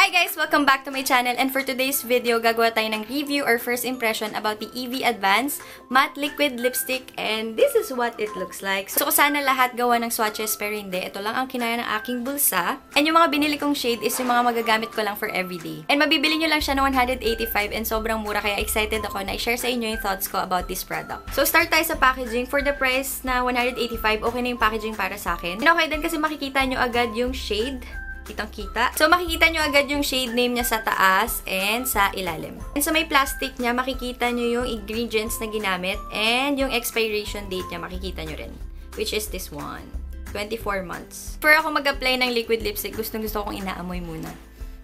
Hi guys! Welcome back to my channel, and for today's video, gagawa tayo ng review or first impression about the EV Advance Matte Liquid Lipstick, and this is what it looks like. So sana lahat gawa ng swatches, pero hindi. Ito lang ang kinaya ng aking bulsa. And yung mga binili kong shade is yung mga magagamit ko lang for everyday. And mabibili nyo lang siya ng 185 and sobrang mura, kaya excited ako na i-share sa inyo yung thoughts ko about this product. So start tayo sa packaging. For the price na 185, okay na yung packaging para sa akin. And okay din kasi makikita nyo agad yung shade. Kitang-kita. So, makikita nyo agad yung shade name niya sa taas and sa ilalim. And sa may plastic niya, makikita nyo yung ingredients na ginamit and yung expiration date niya, makikita nyo rin. Which is this one. 24 months. For ako mag-apply ng liquid lipstick, gustong-gusto kong inaamoy muna.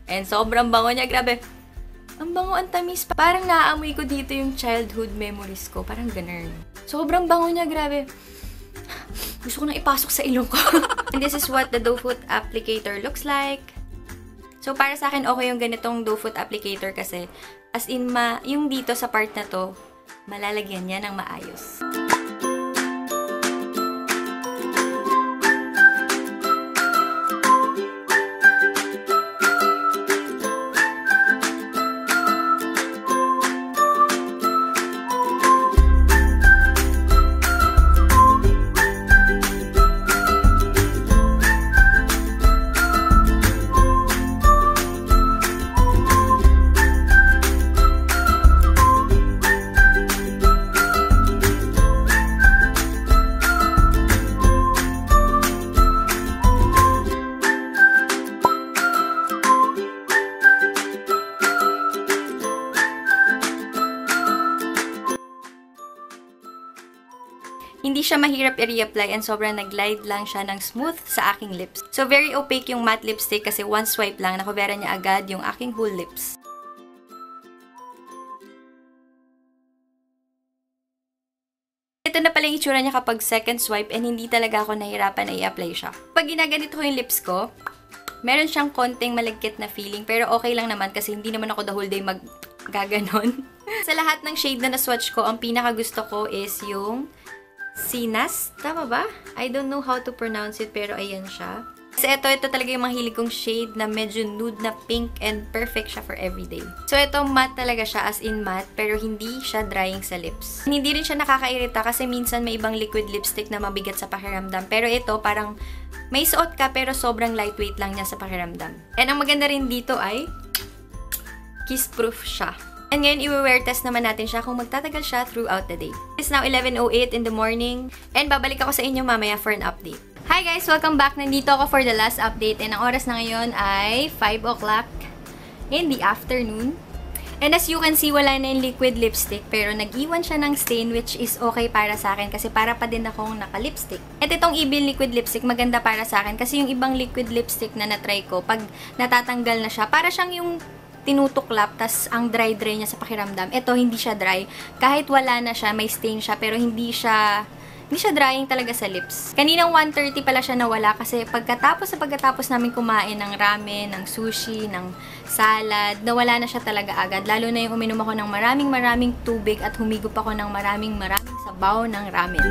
And sobrang bango niya. Grabe. Ang bango, ang tamis. Parang naaamoy ko dito yung childhood memories ko. Parang ganun. Sobrang bango niya. Grabe. Gusto ko nang ipasok sa ilong ko. And this is what the doe foot applicator looks like. So, para sa akin, okay yung ganitong doe foot applicator kasi as in, yung dito sa part na to, malalagyan niya ng maayos. Hindi siya mahirap i-reapply and sobrang nag-glide lang siya ng smooth sa aking lips. So, very opaque yung matte lipstick kasi one swipe lang, nakubera niya agad yung aking whole lips. Ito na pala yung itsura niya kapag second swipe and hindi talaga ako nahirapan na i-apply siya. Pag ginaganito ko yung lips ko, meron siyang konting malagkit na feeling pero okay lang naman kasi hindi naman ako the whole day mag-gaganon. Sa lahat ng shade na na-swatch ko, ang pinaka gusto ko is yung Sinas? Tama ba? I don't know how to pronounce it, pero ayan siya. Kasi ito talaga yung mga hilig kong shade na medyo nude na pink and perfect siya for everyday. So ito matte talaga siya, as in matte, pero hindi siya drying sa lips. Hindi rin siya nakakairita kasi minsan may ibang liquid lipstick na mabigat sa pakiramdam. Pero ito parang may suot ka pero sobrang lightweight lang niya sa pakiramdam. And ang maganda rin dito ay kiss proof siya. And ngayon, i-wear test naman natin siya kung magtatagal siya throughout the day. It's now 11:08 in the morning, and babalik ako sa inyo mamaya for an update. Hi guys! Welcome back! Nandito ako for the last update, and ang oras na ngayon ay 5 o'clock in the afternoon. And as you can see, wala na yung liquid lipstick, pero nag-iwan siya ng stain, which is okay para sa akin kasi para pa din akong naka-lipstick. At itong Ebin liquid lipstick, maganda para sa akin kasi yung ibang liquid lipstick na natry ko, pag natatanggal na siya, para siyang yung tinutuklap, tas ang dry-dry niya sa pakiramdam. Ito, hindi siya dry. Kahit wala na siya, may stain siya, pero hindi siya drying talaga sa lips. Kaninang 1:30 pala siya nawala kasi pagkatapos namin kumain ng ramen, ng sushi, ng salad, nawala na siya talaga agad. Lalo na yung uminom ako ng maraming tubig at humigop ako ng maraming sabaw ng ramen.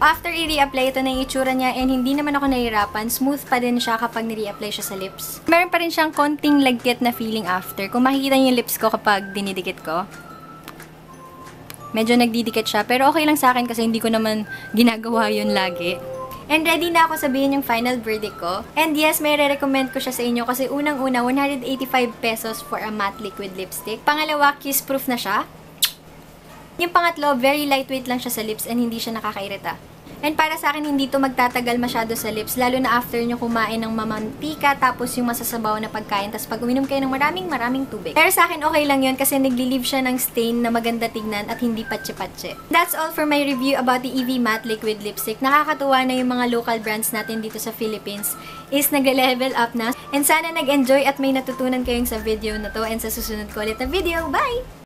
After i-reapply, ito na yung itsura niya and hindi naman ako nahihirapan. Smooth pa din siya kapag ni-reapply siya sa lips. Meron pa rin siyang konting lagkit na feeling after. Kung makikita niyo yung lips ko kapag dinidikit ko, medyo nagdidikit siya. Pero okay lang sa akin kasi hindi ko naman ginagawa yun lagi. And ready na ako sabihin yung final verdict ko. And yes, may re-recommend ko siya sa inyo kasi unang-una, 185 pesos for a matte liquid lipstick. Pangalawa, kiss proof na siya. Yung pangatlo, very lightweight lang siya sa lips and hindi siya nakakairita. And para sa akin, hindi to magtatagal masyado sa lips, lalo na after nyo kumain ng mamantika, tapos yung masasabaw na pagkain, tapos pag uminom kayo ng maraming tubig. Pero sa akin, okay lang yun kasi nagli-leave siya ng stain na maganda tignan at hindi patse-patse. That's all for my review about the EV Matte Liquid Lipstick. Nakakatuwa na yung mga local brands natin dito sa Philippines is nagle-level up na. And sana nag-enjoy at may natutunan kayong sa video na to and sa susunod ko ulit na video. Bye!